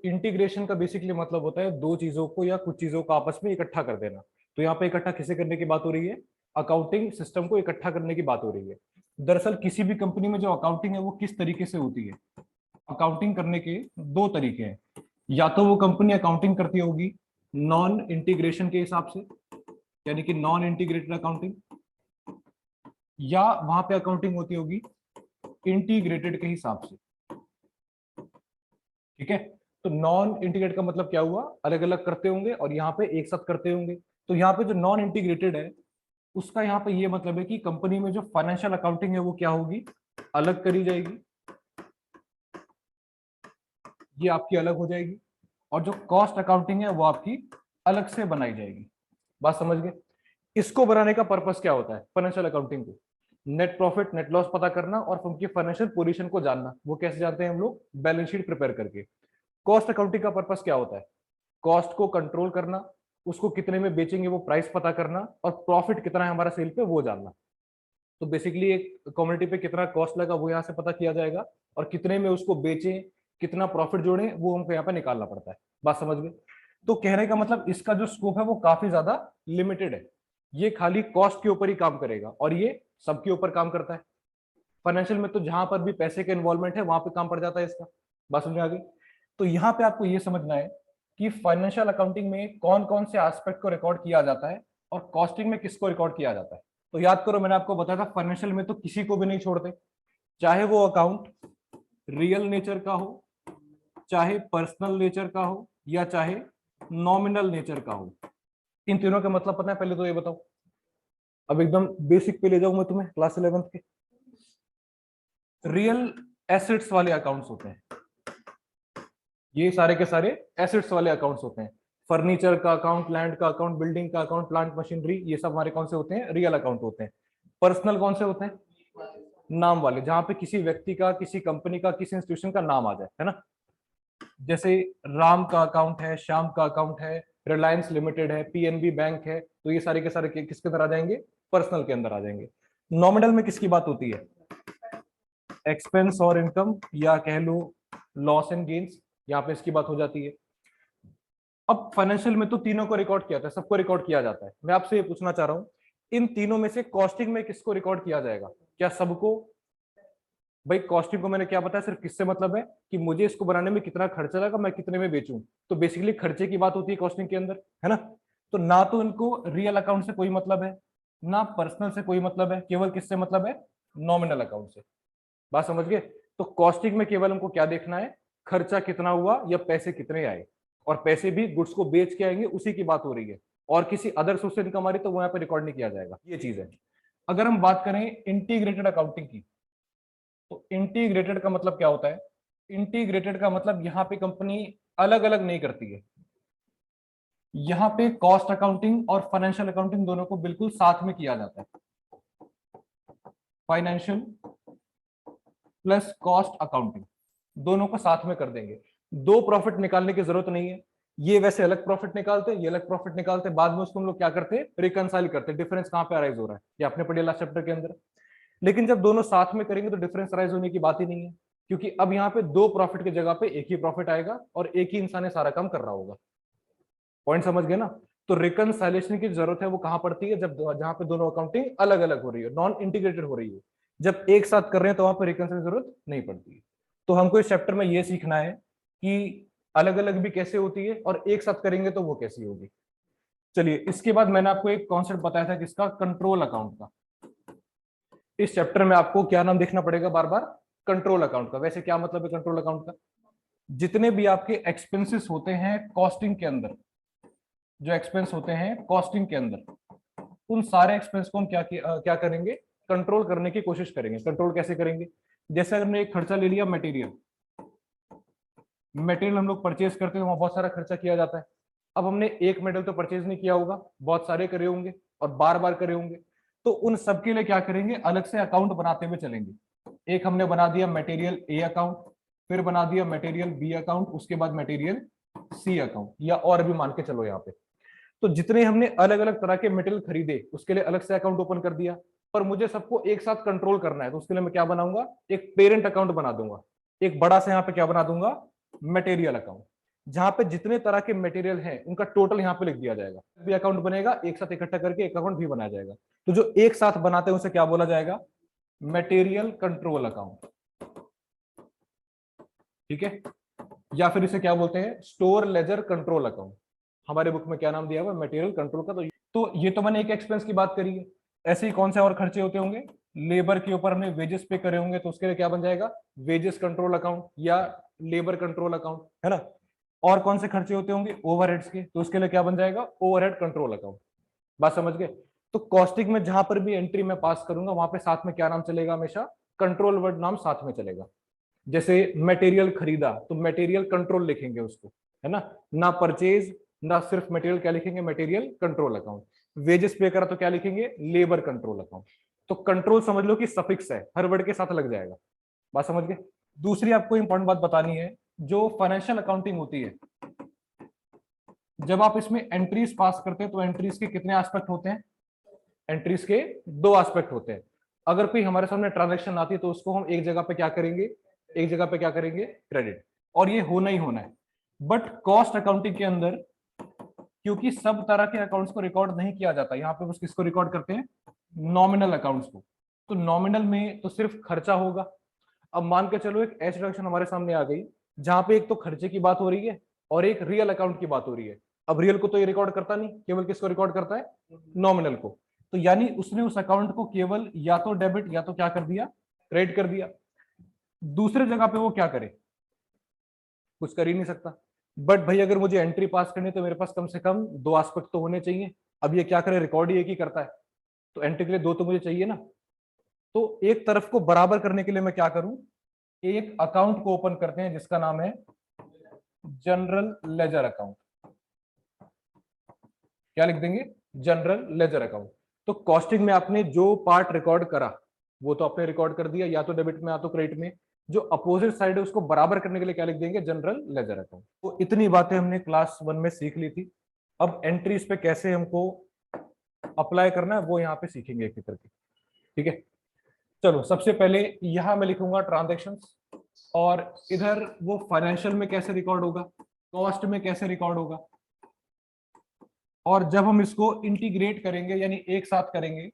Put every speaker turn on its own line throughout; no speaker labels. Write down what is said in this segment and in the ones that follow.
Integration का basically मतलब होता है दो चीजों को या कुछ चीजों को आपस में इकट्ठा कर देना। तो यहाँ पे इकट्ठा किसे करने की बात हो रही है? अकाउंटिंग सिस्टम को इकट्ठा करने की बात हो रही है। दरअसल किसी भी कंपनी में जो अकाउंटिंग है वो किस तरीके से होती है? अकाउंटिंग करने के दो तरीके हैं। या तो वो कंपनी अकाउंटिंग करती होगी नॉन इंटीग्रेशन के हिसाब से, यानी कि नॉन इंटीग्रेटेड अकाउंटिंग, या वहां पे अकाउंटिंग होती होगी इंटीग्रेटेड के हिसाब से। ठीक है, तो नॉन इंटीग्रेट का मतलब क्या हुआ? अलग अलग करते होंगे और यहाँ पे एक साथ करते होंगे। तो यहाँ पे जो नॉन इंटीग्रेटेड है उसका यहाँ पे ये मतलब है कि कंपनी में जो फाइनेंशियल अकाउंटिंग है वो क्या होगी? अलग करी जाएगी, ये आपकी अलग हो जाएगी। और जो कॉस्ट अकाउंटिंग है वो आपकी अलग से बनाई जाएगी। बात समझ गए? इसको बनाने का पर्पस क्या होता है? फाइनेंशियल अकाउंटिंग को नेट प्रॉफिट नेट लॉस पता करना और उनकी फाइनेंशियल पोजीशन को जानना। वो कैसे जानते हैं हम लोग? बैलेंस शीट प्रिपेयर करके। कॉस्ट अकाउंटिंग का पर्पस क्या होता है? कॉस्ट को कंट्रोल करना, उसको कितने में बेचेंगे वो प्राइस पता करना, और प्रॉफिट कितना है हमारा सेल पे वो जानना। तो बेसिकली एक कम्युनिटी पे कितना कॉस्ट लगा वो यहाँ से पता किया जाएगा, और कितने में उसको बेचें, कितना प्रॉफिट जोड़ें, वो हमको यहाँ पे निकालना पड़ता है। बात समझ गए? तो कहने का मतलब इसका जो स्कोप है वो काफी ज्यादा लिमिटेड है। ये खाली कॉस्ट के ऊपर ही काम करेगा और ये सबके ऊपर काम करता है। फाइनेंशियल में तो जहां पर भी पैसे का इन्वॉल्वमेंट है वहां पे काम पड़ जाता है इसका। बात समझ में आ गई? तो यहाँ पे आपको ये समझना है कि फाइनेंशियल अकाउंटिंग में कौन कौन से एस्पेक्ट को रिकॉर्ड किया जाता है और कॉस्टिंग में किसको रिकॉर्ड किया जाता है। तो याद करो, मैंने आपको बताया था फाइनेंशियल में तो किसी को भी नहीं छोड़ते, चाहे वो अकाउंट रियल नेचर का हो, चाहे पर्सनल नेचर का हो, या चाहे नॉमिनल नेचर का हो। इन तीनों का मतलब पता है? पहले तो ये बताओ, अब एकदम बेसिक पे ले जाऊं मैं तुम्हें, क्लास 11th के। रियल एसेट्स वाले अकाउंट्स होते हैं, ये सारे के सारे एसेट्स वाले अकाउंट्स होते हैं। फर्नीचर का अकाउंट, लैंड का अकाउंट, बिल्डिंग का अकाउंट, प्लांट मशीनरी, ये सब हमारे कौन से होते हैं? रियल अकाउंट होते हैं। पर्सनल कौन से होते हैं? नाम वाले, जहां पे किसी व्यक्ति का, किसी कंपनी का, किसी इंस्टीट्यूशन का नाम आ जाए, है ना। जैसे राम का अकाउंट है, श्याम का अकाउंट है, रिलायंस लिमिटेड है, पीएनबी बैंक है, तो ये सारे के सारे किसके अंदर आ जाएंगे? पर्सनल के अंदर आ जाएंगे। नॉमिनल में किसकी बात होती है? एक्सपेंस और इनकम, या कह लो लॉस एंड गेन्स, यहाँ पे इसकी बात हो जाती है। अब फाइनेंशियल में तो तीनों को रिकॉर्ड किया जाता है, सबको रिकॉर्ड किया जाता है। मैं आपसे ये पूछना चाह रहा हूं, इन तीनों में से कॉस्टिंग में किसको रिकॉर्ड किया जाएगा? क्या सबको? भाई कॉस्टिंग को मैंने क्या बताया, सिर्फ किससे मतलब है कि मुझे इसको बनाने में कितना खर्चा लगा, मैं कितने में बेचूं। तो बेसिकली खर्चे की बात होती है कॉस्टिंग के अंदर, है ना। तो ना तो इनको रियल अकाउंट से कोई मतलब है, ना पर्सनल से कोई मतलब है, केवल किससे मतलब है? नॉमिनल अकाउंट से। बात समझ गए? तो कॉस्टिंग में केवल हमको क्या देखना है? खर्चा कितना हुआ या पैसे कितने आए, और पैसे भी गुड्स को बेच के आएंगे, उसी की बात हो रही है। और किसी अदर सोर्स से इनकम आ रही तो वो यहाँ पे रिकॉर्ड नहीं किया जाएगा, ये चीज है। अगर हम बात करें इंटीग्रेटेड अकाउंटिंग की, तो इंटीग्रेटेड का मतलब क्या होता है? इंटीग्रेटेड का मतलब यहाँ पे कंपनी अलग अलग नहीं करती है। यहाँ पे कॉस्ट अकाउंटिंग और फाइनेंशियल अकाउंटिंग दोनों को बिल्कुल साथ में किया जाता है। फाइनेंशियल प्लस कॉस्ट अकाउंटिंग दोनों को साथ में कर देंगे। दो प्रॉफिट निकालने की जरूरत नहीं है। ये वैसे अलग प्रॉफिट निकालते, ये अलग प्रॉफिट निकालते, बाद में उसको हम लोग क्या करते? रिकंसाइल करते, डिफरेंस कहां पे अराइज हो रहा है ये आपने पढ़िया लास्ट चैप्टर के अंदर। लेकिन जब दोनों साथ में करेंगे तो डिफरेंस अराइज होने की बात ही नहीं है, क्योंकि अब यहाँ पे दो प्रॉफिट की जगह पे एक ही प्रॉफिट आएगा और एक ही इंसान सारा काम कर रहा होगा। पॉइंट समझ गए ना। तो रिकंसाइलेशन की जरूरत है वो कहां पड़ती है? जब जहां पे दोनों अकाउंटिंग अलग अलग हो रही है, नॉन इंटीग्रेटेड हो रही है। जब एक साथ कर रहे हैं तो वहां पर रिकंसाइलेशन की जरूरत नहीं पड़ती है। तो हमको इस चैप्टर में ये सीखना है कि अलग अलग भी कैसे होती है और एक साथ करेंगे तो वो कैसी होगी। चलिए, इसके बाद मैंने आपको एक कॉन्सेप्ट बताया था किसका? कंट्रोल अकाउंट का। इस चैप्टर में आपको क्या नाम देखना पड़ेगा बार बार? कंट्रोल अकाउंट का। वैसे क्या मतलब है कंट्रोल अकाउंट का? जितने भी आपके एक्सपेंसेस होते हैं कॉस्टिंग के अंदर, जो एक्सपेंस होते हैं कॉस्टिंग के अंदर, उन सारे एक्सपेंस को हम क्या करेंगे? कंट्रोल करने की कोशिश करेंगे। कंट्रोल कैसे करेंगे? जैसे अगर हमने एक खर्चा ले लिया मटेरियल, मटेरियल हम लोग परचेज करते हैं, वहां बहुत सारा खर्चा किया जाता है। अब हमने एक मटेरियल तो परचेज नहीं किया होगा, बहुत सारे करे होंगे और बार बार करे होंगे। तो उन सबके लिए क्या करेंगे? अलग से अकाउंट बनाते हुए चलेंगे। एक हमने बना दिया मटेरियल ए अकाउंट, फिर बना दिया मटेरियल बी अकाउंट, उसके बाद मटेरियल सी अकाउंट, या और भी मान के चलो यहाँ पे। तो जितने हमने अलग अलग तरह के मटेरियल खरीदे उसके लिए अलग से अकाउंट ओपन कर दिया। पर मुझे सबको एक साथ कंट्रोल करना है तो उसके लिए मैं क्या बनाऊंगा? एक पेरेंट अकाउंट बना दूंगा। एक बड़ा से यहाँ पे क्या बना दूंगा? Material account. जहां पे जितने तरह के मटेरियल हैं उनका टोटल यहाँ पे लिख दिया जाएगा। भी अकाउंट बनेगा एक साथ इकट्ठा करके एक अकाउंट भी बनाया जाएगा। तो जो एक साथ बनाते हैं उसे क्या बोला जाएगा? Material control account. ठीक है, या फिर इसे क्या बोलते हैं? Store ledger control account. हमारे बुक में क्या नाम दिया हुआ? मटेरियल कंट्रोल का। तो ये तो मैंने एक एक्सपेंस की बात करी है। ऐसे ही कौन से और खर्चे होते होंगे? लेबर के ऊपर हमने वेजेस पे करे होंगे तो उसके लिए क्या बन जाएगा? वेजेस कंट्रोल अकाउंट या लेबर कंट्रोल अकाउंट, है ना। और कौन से खर्चे होते होंगे? ओवरहेड्स के, तो उसके लिए क्या बन जाएगा? Overhead control account. बात समझ गए? तो कॉस्टिंग में जहां पर भी एंट्री में पास करूंगा वहां पे साथ में क्या नाम चलेगा? हमेशा कंट्रोल वर्ड नाम साथ में चलेगा। जैसे मटेरियल खरीदा तो मटेरियल कंट्रोल लिखेंगे उसको, है ना। ना परचेज ना सिर्फ मटेरियल, क्या लिखेंगे? Material control account. वेजेस पे करा तो क्या लिखेंगे? Labour control account. तो कंट्रोल समझ लो कि सफिक्स है, हर वर्ड के साथ लग जाएगा। बात समझ गए? दूसरी आपको इंपॉर्टेंट बात बतानी है, जो फाइनेंशियल अकाउंटिंग होती है, जब आप इसमें एंट्रीज पास करते हैं तो एंट्रीज के कितने एस्पेक्ट होते हैं? एंट्रीज के दो एस्पेक्ट होते हैं। अगर कोई हमारे सामने ट्रांजैक्शन आती है तो उसको हम एक जगह पे क्या करेंगे? एक जगह पे क्या करेंगे? क्रेडिट। और ये होना ही होना है। बट कॉस्ट अकाउंटिंग के अंदर क्योंकि सब तरह के अकाउंट्स को रिकॉर्ड नहीं किया जाता, यहाँ पे बस किसको रिकॉर्ड करते हैं? नॉमिनल अकाउंट्स को। तो नॉमिनल में तो सिर्फ खर्चा होगा। अब मान के चलो एक ऐसी ट्रांजैक्शन हमारे सामने आ गई जहां पे एक तो खर्चे की बात हो रही है और एक रियल अकाउंट की बात हो रही है। अब रियल को तो ये रिकॉर्ड करता नहीं, केवल किसको रिकॉर्ड करता है? नॉमिनल को। तो यानी उसने उस अकाउंट को केवल या तो डेबिट या तो क्या कर दिया? क्रेडिट कर दिया। दूसरे जगह पे वो क्या करे? कुछ कर ही नहीं सकता। बट भाई अगर मुझे एंट्री पास करनी है तो मेरे पास कम से कम दो एस्पेक्ट तो होने चाहिए। अब ये क्या करे? रिकॉर्ड ही एक ही करता है, तो एंट्री के लिए दो तो मुझे चाहिए ना। तो एक तरफ को बराबर करने के लिए मैं क्या करूं? एक अकाउंट को ओपन करते हैं जिसका नाम है जनरल लेजर अकाउंट। क्या लिख देंगे? General ledger account. तो कॉस्टिंग में आपने जो पार्ट रिकॉर्ड करा वो तो आपने रिकॉर्ड कर दिया, या तो डेबिट में या तो क्रेडिट में। जो अपोजिट साइड है उसको बराबर करने के लिए क्या लिख देंगे? General ledger account. तो इतनी बातें हमने क्लास 1 में सीख ली थी। अब एंट्रीज पे कैसे हमको अप्लाई करना है वो यहाँ पे सीखेंगे एक एक करके। ठीक है, चलो सबसे पहले यहां मैं लिखूंगा ट्रांजेक्शंस, और इधर वो फाइनेंशियल में कैसे रिकॉर्ड होगा, कॉस्ट में कैसे रिकॉर्ड होगा, और जब हम इसको इंटीग्रेट करेंगे यानी एक साथ करेंगे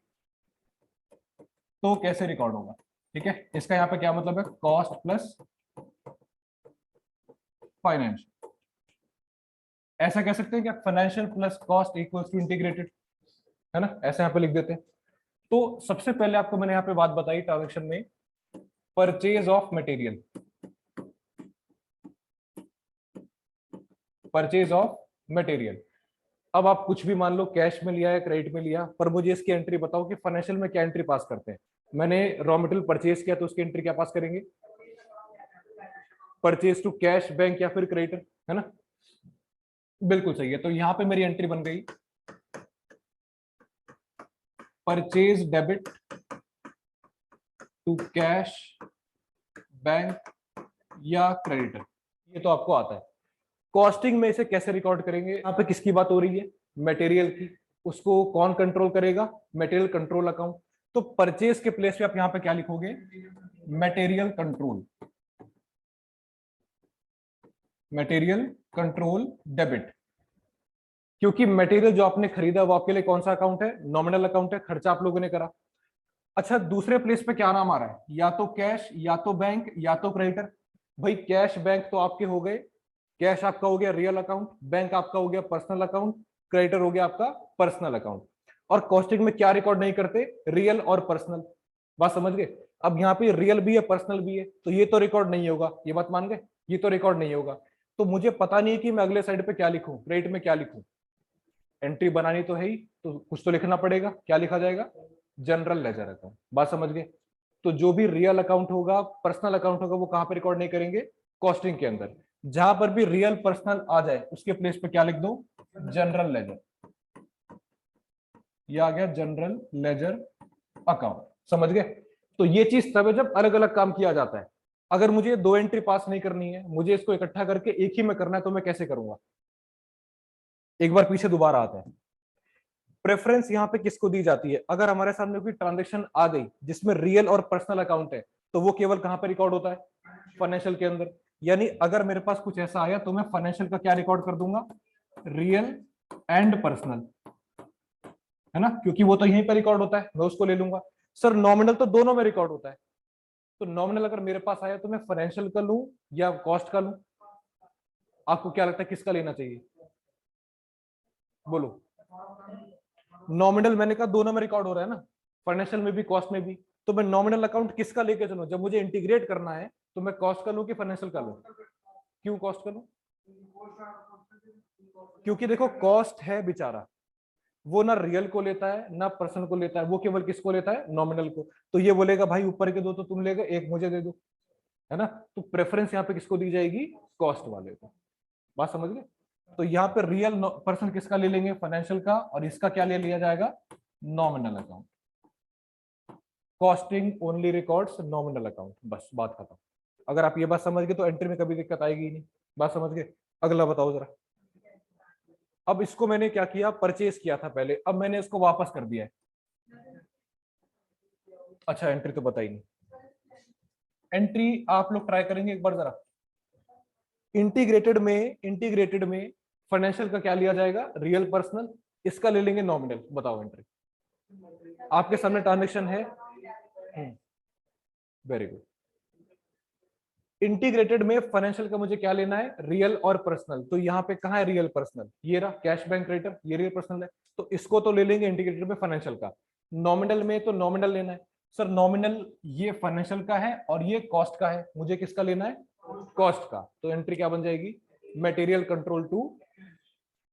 तो कैसे रिकॉर्ड होगा। ठीक है, इसका यहाँ पे क्या मतलब है? Cost plus financial. ऐसा कह सकते हैं क्या? Financial plus cost equals to integrated, है ना। ऐसे यहाँ पे लिख देते हैं। तो सबसे पहले आपको मैंने यहाँ पे बात बताई ट्रांजेक्शन में, purchase of material. Purchase of material. अब आप कुछ भी मान लो, कैश में लिया है, क्रेडिट में लिया, पर मुझे इसकी एंट्री बताओ कि फाइनेंशियल में क्या एंट्री पास करते हैं। मैंने रॉ मटेरियल परचेज किया तो उसकी एंट्री क्या पास करेंगे? परचेज टू कैश, बैंक या फिर क्रेडिटर, है ना। बिल्कुल सही है। तो यहां पे मेरी एंट्री बन गई purchase debit to cash, bank या क्रेडिटर। ये तो आपको आता है। कॉस्टिंग में इसे कैसे रिकॉर्ड करेंगे? यहाँ पे किसकी बात हो रही है? मटेरियल की। उसको कौन कंट्रोल करेगा? Material control account. तो परचेज के प्लेस पे आप यहाँ पे क्या लिखोगे? Material control. Material control debit. क्योंकि मटेरियल जो आपने खरीदा वो आपके लिए कौन सा अकाउंट है? नॉमिनल अकाउंट है, खर्चा आप लोगों ने करा। अच्छा, दूसरे प्लेस पे क्या नाम आ रहा है? या तो कैश या तो बैंक या तो क्रेडिटर। भाई कैश बैंक तो आपके हो गए, कैश आपका हो गया रियल अकाउंट, बैंक आपका हो गया पर्सनल अकाउंट, क्रेडिटर हो गया आपका पर्सनल अकाउंट। और कॉस्टिंग में क्या रिकॉर्ड नहीं करते? रियल और पर्सनल। बात समझ गए? अब यहाँ पे रियल भी है पर्सनल भी है, तो ये तो रिकॉर्ड नहीं होगा, ये बात मान गए। ये तो रिकॉर्ड नहीं होगा। तो मुझे पता नहीं है कि मैं अगले साइड पे क्या लिखूं, क्रेडिट में क्या लिखूं। एंट्री बनानी तो है ही, तो कुछ तो लिखना पड़ेगा। क्या लिखा जाएगा? General ledger account. बात समझ गए? तो जो भी रियल अकाउंट होगा, पर्सनल अकाउंट होगा, वो कहां पे रिकॉर्ड नहीं करेंगे? कॉस्टिंग के अंदर। जहां पर भी रियल पर्सनल आ जाए उसके प्लेस पे क्या लिख दो? General ledger. ये आ गया जनरल लेजर अकाउंट। समझ गए? तो ये चीज तब है जब अलग अलग काम किया जाता है। अगर मुझे दो एंट्री पास नहीं करनी है, मुझे इसको इकट्ठा करके एक ही में करना है, तो मैं कैसे करूंगा? एक बार पीछे दोबारा आता है। प्रेफरेंस यहाँ पे किसको दी जाती है? अगर हमारे सामने कोई ट्रांजेक्शन आ गई जिसमें रियल और पर्सनल अकाउंट है, तो वो केवल कहां पे रिकॉर्ड होता है? फाइनेंशियल के अंदर। यानी अगर मेरे पास कुछ ऐसा आया तो मैं फाइनेंशियल का क्या रिकॉर्ड कर दूंगा, रियल एंड पर्सनल, है ना, क्योंकि वो तो यहीं पर रिकॉर्ड होता है, मैं उसको ले लूंगा। सर नॉमिनल तो दोनों में रिकॉर्ड होता है, तो नॉमिनल अगर मेरे पास आया तो मैं फाइनेंशियल का लूं या कॉस्ट का लूं? आपको क्या लगता है किसका लेना चाहिए, बोलो। नॉमिनल मैंने कहा दोनों में रिकॉर्ड हो रहा है ना, फाइनेंशियल में भी कॉस्ट में भी, तो मैं नॉमिनल अकाउंट किसका लेके चलूं? जब मुझे इंटीग्रेट करना है तो मैं कॉस्ट का लूं कि फाइनेंशियल का लूं? क्यों कॉस्ट का लूं? क्योंकि देखो कॉस्ट है बेचारा, वो ना रियल को लेता है ना पर्सन को लेता है, वो केवल किसको लेता है, नॉमिनल को। तो ये बोलेगा भाई ऊपर के दो तो तुम ले गए, एक मुझे दे दो, है ना। तो प्रेफरेंस यहाँ पे किसको दी जाएगी, कॉस्ट वाले को। बात समझ गए? तो यहाँ पे रियल पर्सन किसका ले लेंगे, फाइनेंशियल का, और इसका क्या ले लिया जाएगा, nominal account. Costing only records nominal account, बस बात खत्म। अगर आप ये बात समझ गए तो एंट्री में कभी दिक्कत आएगी ही नहीं। बात समझ गए? अगला बताओ जरा। अब इसको मैंने क्या किया, परचेज किया था पहले, अब मैंने इसको वापस कर दिया है। अच्छा एंट्री तो बताई नहीं, एंट्री आप लोग ट्राई करेंगे एक बार जरा। इंटीग्रेटेड में फाइनेंशियल का क्या लिया जाएगा, रियल पर्सनल, इसका ले लेंगे नॉमिनल। बताओ एंट्री, आपके सामने ट्रांजेक्शन है। Very good. इंटीग्रेटेड में फाइनेंशियल का मुझे क्या लेना है, रियल और पर्सनल। तो यहाँ पे कहाँ है रियल पर्सनल, ये रहा कैश बैंक क्रेडिटर, ये रियल पर्सनल है, तो इसको तो ले लेंगे इंटीग्रेटेड में फाइनेंशियल का। नॉमिनल में तो नॉमिनल लेना है। सर नॉमिनल ये फाइनेंशियल का है और ये कॉस्ट का है, मुझे किसका लेना है, कॉस्ट का। तो एंट्री क्या बन जाएगी, material control to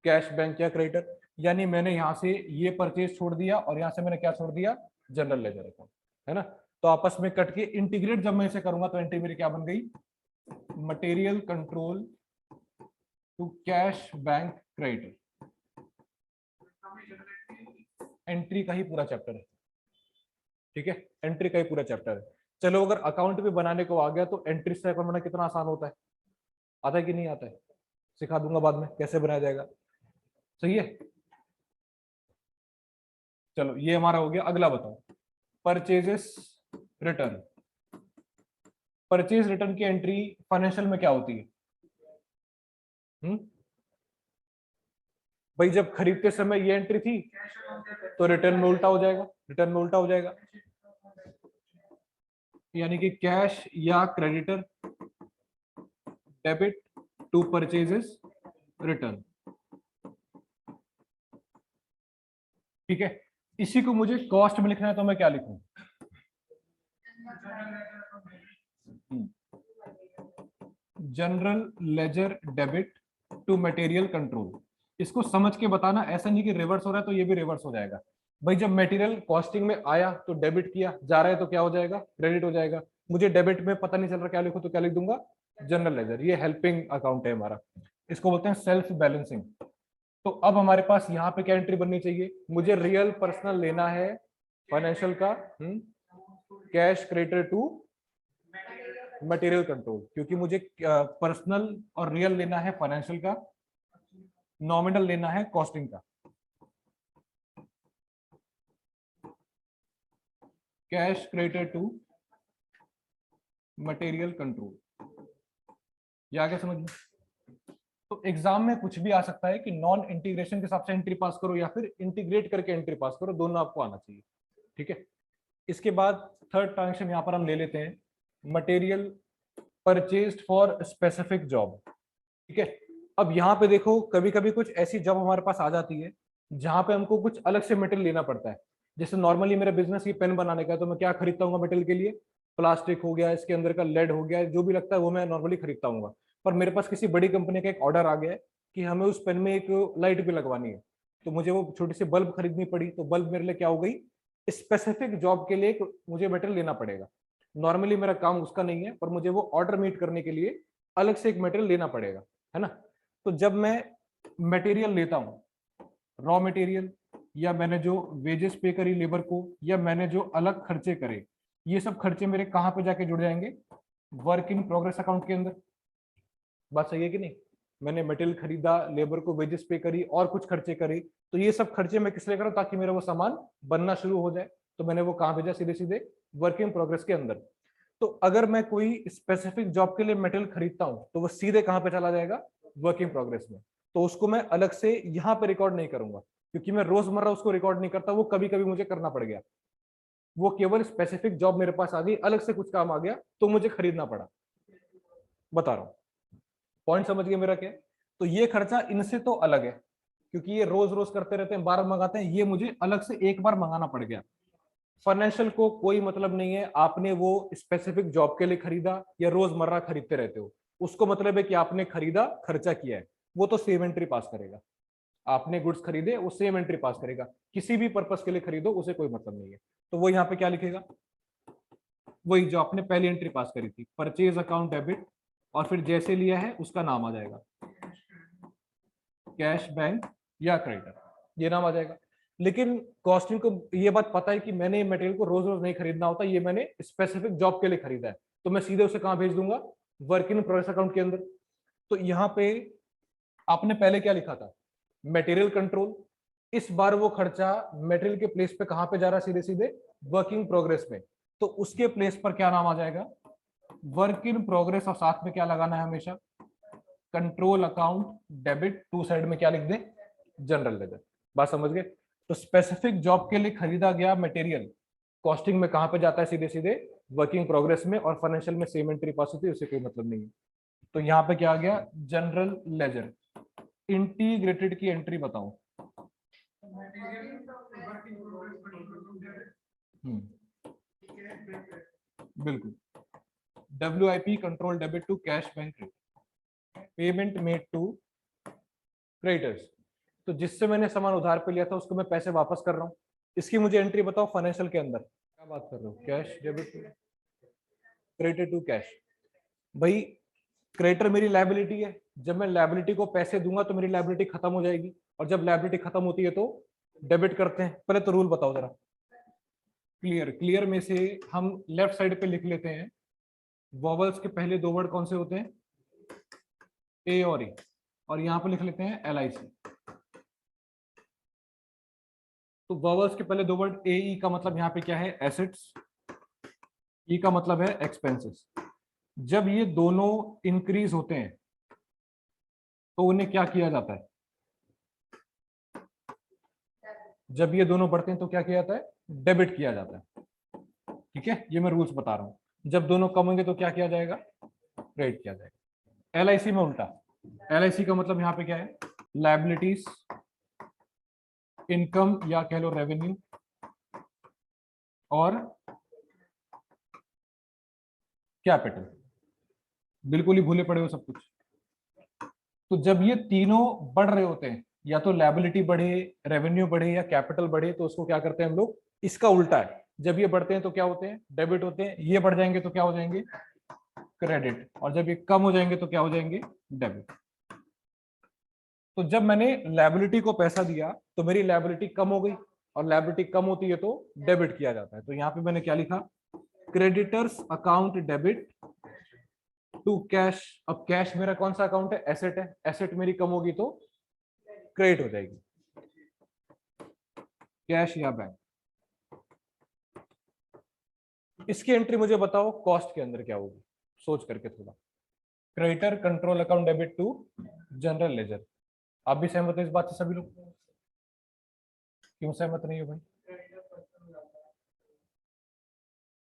cash bank या क्रेडिटर। यानी मैंने यहाँ से ये परचेज छोड़ दिया और यहाँ से मैंने क्या छोड़ दिया, जनरल लेजर अकाउंट, है ना। तो आपस में कट के इंटीग्रेट जब मैं इसे करूंगा तो एंट्री मेरी क्या बन गई, material control to cash bank creditor. Entry का ही पूरा चैप्टर है, ठीक है, एंट्री का ही पूरा चैप्टर है। चलो अगर अकाउंट भी बनाने को आ गया तो एंट्री से अकाउंट बनाना कितना आसान होता है, आता है कि नहीं आता है, सिखा दूंगा बाद में कैसे बनाया जाएगा। सही है, चलो ये हमारा हो गया। अगला बताओ, परचेजेस रिटर्न। परचेज रिटर्न की एंट्री फाइनेंशियल में क्या होती है, भाई जब खरीदते समय ये एंट्री थी तो रिटर्न में उल्टा हो जाएगा, रिटर्न में उल्टा हो जाएगा, यानी कि कैश या creditor debit to purchases return, ठीक है। इसी को मुझे कॉस्ट में लिखना है तो मैं क्या लिखूं, general ledger debit to material control. इसको समझ के बताना, ऐसा नहीं कि रिवर्स हो रहा है तो ये भी रिवर्स हो जाएगा। भाई जब मटेरियल कॉस्टिंग में आया तो डेबिट किया, जा रहा है तो क्या हो जाएगा, क्रेडिट हो जाएगा। मुझे डेबिट में पता नहीं चल रहा क्या लिखूं तो क्या लिख दूंगा, जनरल लेजर। ये हेल्पिंग अकाउंट है हमारा, इसको बोलते हैं सेल्फ बैलेंसिंग। तो अब हमारे पास यहाँ पे क्या एंट्री बननी चाहिए, मुझे रियल पर्सनल लेना है फाइनेंशियल का, cash creditor to material control, क्योंकि मुझे पर्सनल और रियल लेना है फाइनेंशियल का, नॉमिनल लेना है कॉस्टिंग का। Cash creditor to material control, ये आगे समझ में। तो एग्जाम में कुछ भी आ सकता है कि नॉन इंटीग्रेशन के हिसाब से एंट्री पास करो या फिर इंटीग्रेट करके एंट्री पास करो, दोनों आपको आना चाहिए, ठीक है। इसके बाद थर्ड ट्रांजेक्शन यहां पर हम ले लेते हैं, material purchased for specific job, ठीक है। अब यहाँ पे देखो कभी कभी कुछ ऐसी जॉब हमारे पास आ जाती है जहां पे हमको कुछ अलग से मटेरियल लेना पड़ता है। जैसे नॉर्मली मेरा बिजनेस ये पेन बनाने का है तो मैं क्या खरीदता हूँ मटेरियल के लिए, प्लास्टिक हो गया, इसके अंदर का लेड हो गया, जो भी लगता है वो मैं नॉर्मली खरीदता हूँ। पर मेरे पास किसी बड़ी कंपनी का एक ऑर्डर आ गया है कि हमें उस पेन में एक लाइट भी लगवानी है, तो मुझे वो छोटी सी बल्ब खरीदनी पड़ी। तो बल्ब मेरे लिए क्या हो गई, स्पेसिफिक जॉब के लिए मुझे मटेरियल लेना पड़ेगा। नॉर्मली मेरा काम उसका नहीं है पर मुझे वो ऑर्डर मीट करने के लिए अलग से एक मटेरियल लेना पड़ेगा, है ना। तो जब मैं मटेरियल लेता हूं, रॉ मटेरियल, या मैंने जो वेजेस पे करी लेबर को, या मैंने जो अलग खर्चे करे, ये सब खर्चे मेरे कहां पे जाके जुड़ जाएंगे, वर्क इन प्रोग्रेस अकाउंट के अंदर। बात सही है कि नहीं, मैंने मटेरियल खरीदा, लेबर को वेजेस पे करी और कुछ खर्चे करे, तो ये सब खर्चे मैं किस लिए करूं, ताकि मेरा वो सामान बनना शुरू हो जाए। तो मैंने वो कहां भेजा, सीधे सीधे वर्क इन प्रोग्रेस के अंदर। तो अगर मैं कोई स्पेसिफिक जॉब के लिए मटेरियल खरीदता हूं तो वो सीधे कहां पे चला जाएगा, वर्क इन प्रोग्रेस में। तो उसको मैं अलग से यहां पे रिकॉर्ड नहीं करूंगा, क्योंकि मैं रोजमर्रा उसको रिकॉर्ड नहीं करता, वो कभी कभी मुझे करना पड़ गया, वो केवल स्पेसिफिक जॉब मेरे पास आ गई, अलग से कुछ काम आ गया तो मुझे खरीदना पड़ा। बता रहा हूं, पॉइंट समझ गए मेरा क्या है? तो ये खर्चा इनसे तो अलग है, क्योंकि ये रोज रोज करते रहते हैं, बार मंगाते हैं, ये मुझे अलग से एक बार मंगाना पड़ गया। फाइनेंशियल को कोई मतलब नहीं है आपने वो स्पेसिफिक जॉब के लिए खरीदा या रोजमर्रा खरीदते रहते हो, उसको मतलब है कि आपने खरीदा, खर्चा किया है, वो तो सेम एंट्री पास करेगा। आपने गुड्स खरीदे, वो सेम एंट्री पास करेगा। किसी भी पर्पस के लिए खरीदो, उसे कोई मतलब नहीं है। तो वो यहाँ पे क्या लिखेगा, वही जो आपने पहली एंट्री पास करी थी, परचेज अकाउंट डेबिट, और फिर जैसे लिया है उसका नाम आ जाएगा, कैश बैंक या क्रेडिटर, ये नाम आ जाएगा। लेकिन कॉस्टिंग को ये बात पता है कि मैंने ये मटेरियल को रोज रोज नहीं खरीदना होता, ये मैंने स्पेसिफिक जॉब के लिए खरीदा है, तो मैं सीधे उसे कहां भेज दूंगा, वर्क इन प्रोग्रेस अकाउंट के अंदर। तो यहाँ पे आपने पहले क्या लिखा था, मटेरियल कंट्रोल, इस बार वो खर्चा मटेरियल के प्लेस पे कहां पे जा रहा है, सीधे सीधे वर्किंग प्रोग्रेस में। तो उसके प्लेस पर क्या नाम आ जाएगा, वर्क इन प्रोग्रेस, और साथ में क्या लगाना है हमेशा, control account debit, to side में क्या लिख दें, जनरल लेजर। बात समझ गए? तो स्पेसिफिक जॉब के लिए खरीदा गया मटेरियल कॉस्टिंग में कहां पे जाता है, सीधे सीधे वर्किंग प्रोग्रेस में, और फाइनेंशियल में सेम एंट्री पास होती है, उसे कोई मतलब नहीं है। तो यहाँ पे क्या आ गया, जनरल लेजर। इंटीग्रेटेड की एंट्री बताओ। बिल्कुल, WIP control debit to cash bank, payment made to creditors. तो जिससे मैंने सामान उधार पे लिया था उसको मैं पैसे वापस कर रहा हूँ, इसकी मुझे एंट्री बताओ फाइनेंशियल के अंदर। क्या बात कर रहे हो, cash debit to credit to cash. भाई क्रेडिटर मेरी लायबिलिटी है, जब मैं लायबिलिटी को पैसे दूंगा तो मेरी लायबिलिटी खत्म हो जाएगी, और जब लायबिलिटी खत्म होती है तो डेबिट करते हैं। पहले तो रूल बताओ जरा। क्लियर, क्लियर में से हम लेफ्ट साइड पे लिख लेते हैं, वॉवल्स के पहले दो वर्ड कौन से होते हैं, ए और ई, और यहां पे लिख लेते हैं LIC। तो वॉवल्स के पहले दो वर्ड ए ई का मतलब यहाँ पे क्या है, एसेट्स, ई का मतलब है एक्सपेंसेस। जब ये दोनों इंक्रीज होते हैं तो उन्हें क्या किया जाता है, जब ये दोनों बढ़ते हैं तो क्या किया जाता है, डेबिट किया जाता है। ठीक है, ये मैं रूल्स बता रहा हूं। जब दोनों कम होंगे तो क्या किया जाएगा, क्रेडिट किया जाएगा। LIC में उल्टा, LIC का मतलब यहाँ पे क्या है, लायबिलिटीज, इनकम या कह लो रेवेन्यू, और कैपिटल। बिल्कुल ही भूले पड़े हो सब कुछ। तो जब ये तीनों बढ़ रहे होते हैं, या तो लायबिलिटी बढ़े, रेवेन्यू बढ़े, या कैपिटल बढ़े, तो उसको क्या करते हैं हम लोग, इसका उल्टा है। जब ये बढ़ते हैं तो क्या होते हैं, डेबिट होते हैं, ये बढ़ जाएंगे तो क्या हो जाएंगे, क्रेडिट, और जब ये कम हो जाएंगे तो क्या हो जाएंगे, डेबिट। तो जब मैंने लायबिलिटी को पैसा दिया तो मेरी लायबिलिटी कम हो गई, और लायबिलिटी कम होती है तो डेबिट किया जाता है। तो यहाँ पे मैंने क्या लिखा, creditors account debit to cash. अब कैश मेरा कौन सा अकाउंट है, एसेट है, एसेट मेरी कम होगी तो क्रेडिट हो जाएगी, कैश या बैंक। इसकी एंट्री मुझे बताओ कॉस्ट के अंदर क्या होगी, सोच करके थोड़ा। Creditor control account debit to general ledger. आप भी सहमत हो इस बात से सभी लोग, क्यों सहमत नहीं हो भाई?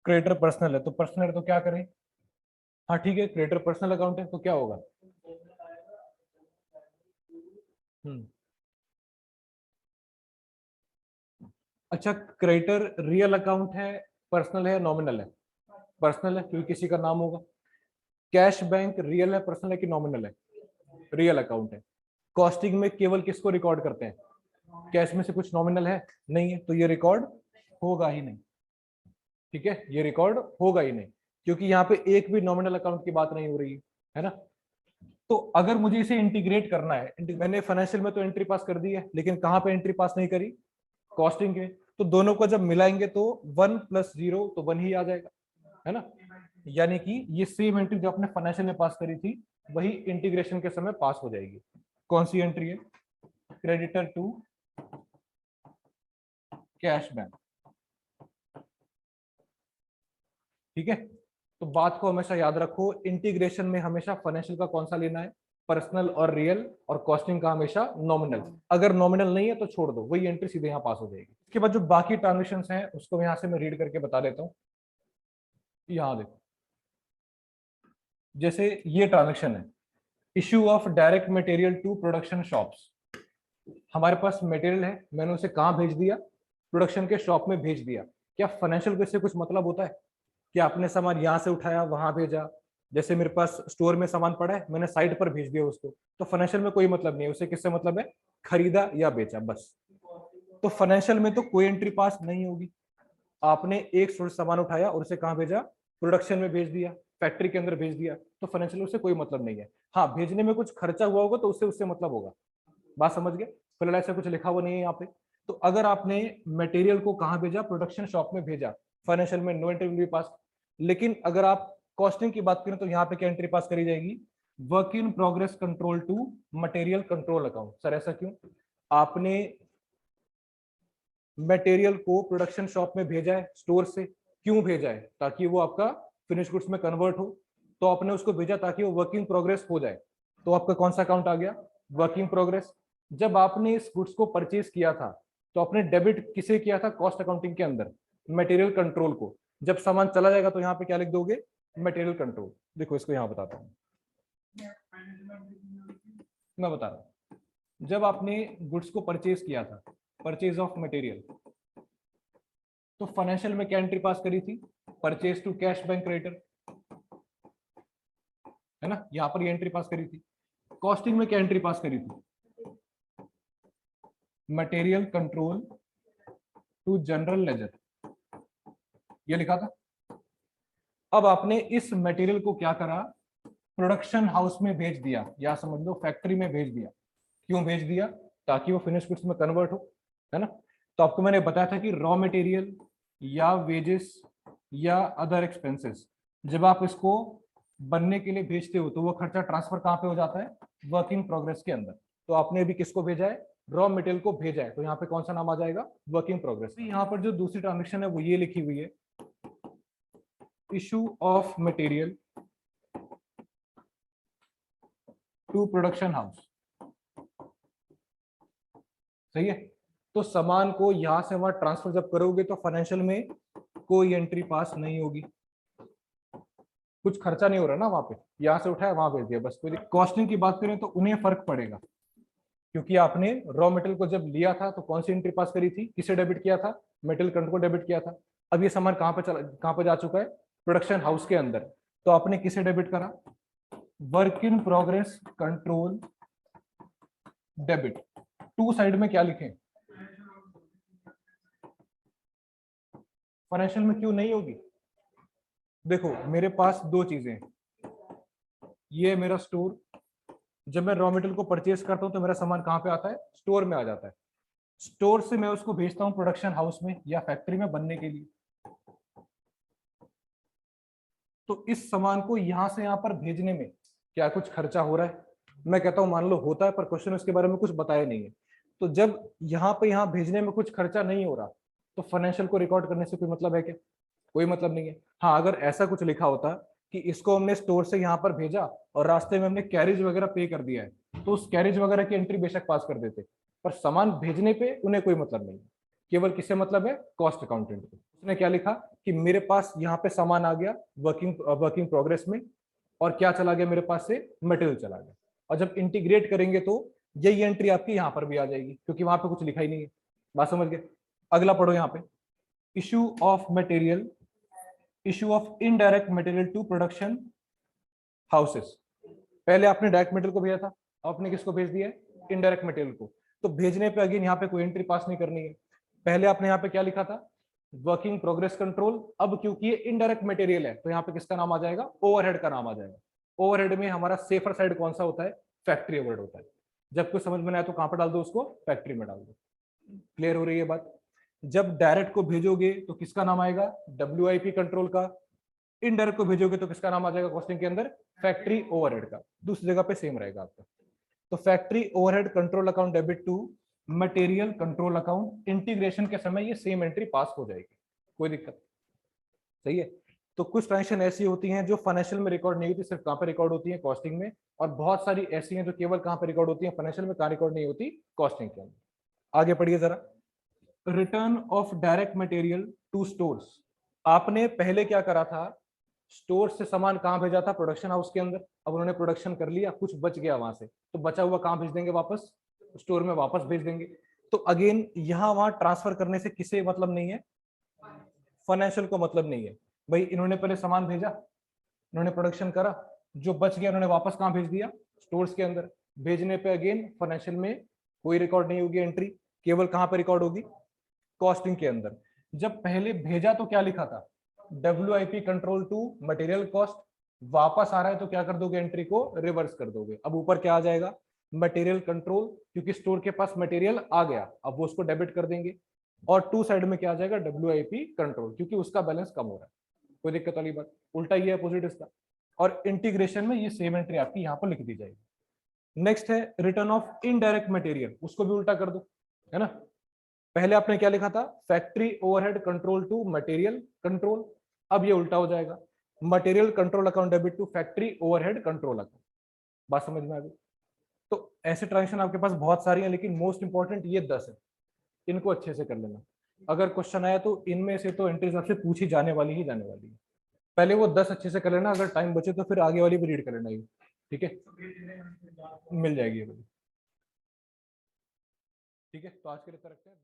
क्रेडिटर पर्सनल है तो पर्सनल है तो क्या करें, हाँ ठीक है, क्रेडिटर पर्सनल अकाउंट है तो क्या होगा, हम्म, अच्छा क्रेडिटर रियल अकाउंट है, पर्सनल है, नॉमिनल है, पर्सनल है क्योंकि किसी का नाम होगा। कैश बैंक रियल है, पर्सनल है कि नॉमिनल है, रियल अकाउंट है। कॉस्टिंग में केवल किसको रिकॉर्ड करते हैं, कैश में से कुछ नॉमिनल है, नहीं है, तो ये रिकॉर्ड होगा ही नहीं। ठीक है, ये रिकॉर्ड होगा ही नहीं, क्योंकि यहाँ पे एक भी नॉमिनल अकाउंट की बात नहीं हो रही है ना। तो अगर मुझे इसे इंटीग्रेट करना है, मैंने फाइनेंशियल में तो एंट्री पास कर दी है, लेकिन कहाँ पे एंट्री पास नहीं करी, कॉस्टिंग के। तो दोनों को जब मिलाएंगे तो 1 + 0 तो 1 ही आ जाएगा, है ना। यानी कि ये सेम एंट्री जो आपने फाइनेंशियल में पास करी थी वही इंटीग्रेशन के समय पास हो जाएगी। कौन सी एंट्री है, क्रेडिटर टू कैश बैंक। ठीक है, तो बात को हमेशा याद रखो, इंटीग्रेशन में हमेशा फाइनेंशियल का कौन सा लेना है, पर्सनल और रियल, और कॉस्टिंग का हमेशा नॉमिनल। अगर नॉमिनल नहीं है तो छोड़ दो, वही एंट्री सीधे यहाँ पास हो जाएगी। इसके बाद जो बाकी ट्रांजेक्शंस हैं उसको यहाँ से मैं रीड करके बता देता हूँ। यहाँ देखो, जैसे ये ट्रांजेक्शन है, issue of direct material to production shops. हमारे पास मटेरियल है, मैंने उसे कहाँ भेज दिया, प्रोडक्शन के शॉप में भेज दिया। क्या फाइनेंशियल को इससे कुछ मतलब होता है कि आपने सामान यहाँ से उठाया वहां भेजा? जैसे मेरे पास स्टोर में सामान पड़ा है, मैंने साइट पर भेज दिया उसको, तो फाइनेंशियल में कोई मतलब नहीं है। उसे किससे मतलब है? खरीदा या बेचा, बस। तो फाइनेंशियल में तो कोई एंट्री पास नहीं होगी। आपने एक स्टोर से सामान उठाया और उसे कहाँ भेजा? प्रोडक्शन में भेज दिया, फैक्ट्री के अंदर भेज दिया, तो फाइनेंशियल उससे कोई मतलब नहीं है। हाँ, भेजने में कुछ खर्चा हुआ होगा तो उससे उससे मतलब होगा। बात समझ गए? फिलहाल ऐसा कुछ लिखा हुआ नहीं है यहाँ पे। तो अगर आपने मटेरियल को कहाँ भेजा? प्रोडक्शन शॉप में भेजा, फाइनेंशियल में नो एंट्री विल बी पास। लेकिन अगर आप कॉस्टिंग की बात करें तो यहाँ पे क्या एंट्री पास करी जाएगी? Work in progress control to material control account. Sir ऐसा क्यों? आपने मटेरियल को प्रोडक्शन शॉप में भेजा है स्टोर से, क्यों भेजा है? ताकि वो आपका फिनिश गुड्स में कन्वर्ट हो। तो आपने उसको भेजा ताकि वो वर्क इन प्रोग्रेस हो जाए, तो आपका कौन सा अकाउंट आ गया? Work in progress. जब आपने इस गुड्स को परचेज किया था तो आपने डेबिट किसे किया था? कॉस्ट अकाउंटिंग के अंदर मटेरियल कंट्रोल को। जब सामान चला जाएगा तो यहाँ पे क्या लिख दोगे? Material control. देखो इसको यहाँ बताता हूँ, मैं बता रहा हूँ। जब आपने गुड्स को परचेज किया था, परचेज ऑफ मटेरियल, तो फाइनेंशियल में क्या एंट्री पास करी थी? Purchase to cash bank creditor, है ना? यहां पर ये एंट्री पास करी थी। कॉस्टिंग में क्या एंट्री पास करी थी? Material control to general ledger, ये लिखा था। अब आपने इस मटेरियल को क्या करा? प्रोडक्शन हाउस में भेज दिया, या समझ लो फैक्ट्री में भेज दिया। क्यों भेज दिया? ताकि वो फिनिश गुड्स में कन्वर्ट हो, है ना? तो आपको मैंने बताया था कि रॉ मटेरियल या वेजेस या अदर एक्सपेंसेस, जब आप इसको बनने के लिए भेजते हो तो वो खर्चा ट्रांसफर कहाँ पे हो जाता है? वर्क इन प्रोग्रेस के अंदर। तो आपने अभी किसको भेजा है? रॉ मटेरियल को भेजा है, तो यहाँ पे कौन सा नाम आ जाएगा? Work in progress. यहाँ पर जो दूसरी ट्रांजेक्शन है वो ये लिखी हुई है, issue of material to production house. सही है? तो सामान को यहां से वहां ट्रांसफर जब करोगे तो फाइनेंशियल में कोई एंट्री पास नहीं होगी। कुछ खर्चा नहीं हो रहा ना वहां पे, यहां से उठाया वहां भेज दिया, बस। कोई कॉस्टिंग की बात करें तो उन्हें फर्क पड़ेगा, क्योंकि आपने रॉ मटेरियल को जब लिया था तो कौन सी एंट्री पास करी थी? किसे डेबिट किया था? मटेरियल कंट्रोल को डेबिट किया था। अब ये सामान कहां पे जा चुका है? प्रोडक्शन हाउस के अंदर। तो आपने किसे डेबिट करा? Work in progress control debit. To side में क्या लिखें? फाइनेंशियल में क्यों नहीं होगी? देखो मेरे पास दो चीजें हैं, ये है मेरा स्टोर। जब मैं रॉ मटेरियल को परचेज करता हूं तो मेरा सामान कहां पे आता है? स्टोर में आ जाता है। स्टोर से मैं उसको भेजता हूं प्रोडक्शन हाउस में या फैक्ट्री में बनने के लिए। तो इस सामान को यहां से यहां पर भेजने में क्या कुछ खर्चा हो रहा है? मैं कहता हूं मान लो होता है, पर क्वेश्चन उसके बारे में कुछ बताया नहीं है। तो जब यहाँ पे यहाँ भेजने में कुछ खर्चा नहीं हो रहा तो फाइनेंशियल को रिकॉर्ड करने से कोई मतलब है क्या? कोई मतलब नहीं है। हाँ, अगर ऐसा कुछ लिखा होता कि इसको हमने स्टोर से यहाँ पर भेजा और रास्ते में हमने कैरेज वगैरह पे कर दिया है, तो उस कैरेज वगैरह की एंट्री बेशक पास कर देते, पर सामान भेजने पे उन्हें कोई मतलब नहीं। केवल किससे मतलब है? कॉस्ट अकाउंटेंट को। उसने क्या लिखा कि मेरे पास यहाँ पे सामान आ गया वर्किंग प्रोग्रेस में, और क्या चला गया मेरे पास से? मटेरियल चला गया। और जब इंटीग्रेट करेंगे तो यही एंट्री आपकी यहाँ पर भी आ जाएगी, क्योंकि वहां पे कुछ लिखा ही नहीं है। बात समझ गए? अगला पढ़ो यहाँ पे, issue of material, issue of indirect material to production houses. पहले आपने डायरेक्ट मटेरियल को भेजा था, आपने किसको भेज दिया है? इनडायरेक्ट मटेरियल को। तो भेजने पे अगेन यहाँ पे कोई एंट्री पास नहीं करनी है। पहले आपने यहाँ पे क्या लिखा था? Working progress control. अब क्योंकि ये इनडायरेक्ट मटेरियल है तो यहाँ पे किसका नाम आ जाएगा? ओवरहेड का नाम आ जाएगा। ओवरहेड में हमारा सेफर साइड कौन सा होता है? फैक्ट्री ओवरहेड होता है। जब कुछ समझ में ना आए तो कहां पर डाल दो उसको? फैक्ट्री में डाल दो। क्लियर हो रही है बात? जब डायरेक्ट को भेजोगे तो किसका नाम आएगा? WIP कंट्रोल का। इनडायरेक्ट को भेजोगे तो किसका नाम आ जाएगा कॉस्टिंग के अंदर? फैक्ट्री ओवरहेड का। दूसरी जगह पे सेम रहेगा आपका। तो factory overhead control account debit to material control account, integration के समय ये सेम एंट्री पास हो जाएगी, कोई दिक्कत? सही है? तो कुछ ट्रांजेक्शन ऐसी होती हैं जो फाइनेंशियल में रिकॉर्ड नहीं होती, सिर्फ कहाँ पे रिकॉर्ड होती है, कॉस्टिंग में। और बहुत सारी ऐसी हैं जो केवल कहाँ पे रिकॉर्ड होती है, फाइनेंशियल में, कहाँ रिकॉर्ड नहीं होती, कॉस्टिंग के अंदर। आगे पढ़िए जरा। Return of direct material to stores. आपने पहले क्या करा था, स्टोर से सामान कहाँ भेजा था, प्रोडक्शन हाउस के अंदर। अब उन्होंने प्रोडक्शन कर लिया, कुछ बच गया वहां से, तो बचा हुआ कहाँ भेज देंगे, वापस स्टोर में वापस भेज देंगे। तो अगेन यहाँ वहां ट्रांसफर करने से किसे मतलब नहीं है, फाइनेंशियल को मतलब नहीं है। भाई इन्होंने पहले सामान भेजा, इन्होंने प्रोडक्शन करा, जो बच गया उन्होंने वापस कहाँ भेज दिया, स्टोर्स के अंदर। भेजने पे अगेन फाइनेंशियल में कोई रिकॉर्ड नहीं होगी एंट्री, केवल कहाँ पे रिकॉर्ड होगी, कॉस्टिंग के अंदर। जब पहले भेजा तो क्या लिखा था, WIP control to material cost. वापस आ रहा है तो क्या कर दोगे, एंट्री को रिवर्स कर दोगे। अब ऊपर क्या आ जाएगा, मटेरियल कंट्रोल, क्योंकि स्टोर के पास मटेरियल आ गया, अब वो उसको डेबिट कर देंगे। और टू साइड में क्या आ जाएगा, WIP कंट्रोल, क्योंकि उसका बैलेंस कम हो रहा है। कोई दिक्कत वाली बात, उल्टा ही है अपोजिट इसका। और इंटीग्रेशन में ये सेम एंट्री आपकी यहाँ पर लिख दी जाएगी। नेक्स्ट है रिटर्न ऑफ इनडायरेक्ट मटेरियल, उसको भी उल्टा कर दो, है ना। पहले आपने क्या लिखा था, factory overhead control to material control. अब ये उल्टा हो जाएगा, material control account debit to factory overhead control account. बात समझ में आ गई। तो ऐसे ट्रांजेक्शन आपके पास बहुत सारी हैं, लेकिन मोस्ट इंपॉर्टेंट ये 10 है, इनको अच्छे से कर लेना। अगर क्वेश्चन आया तो इनमें से तो एंट्रीज आपसे पूछी जाने वाली ही जाने वाली है। पहले वो 10 अच्छे से कर लेना, अगर टाइम बचे तो फिर आगे वाली भी रीड कर लेना। ठीक है, मिल जाएगी। ठीक है, तो आज के लिए तो रखते हैं।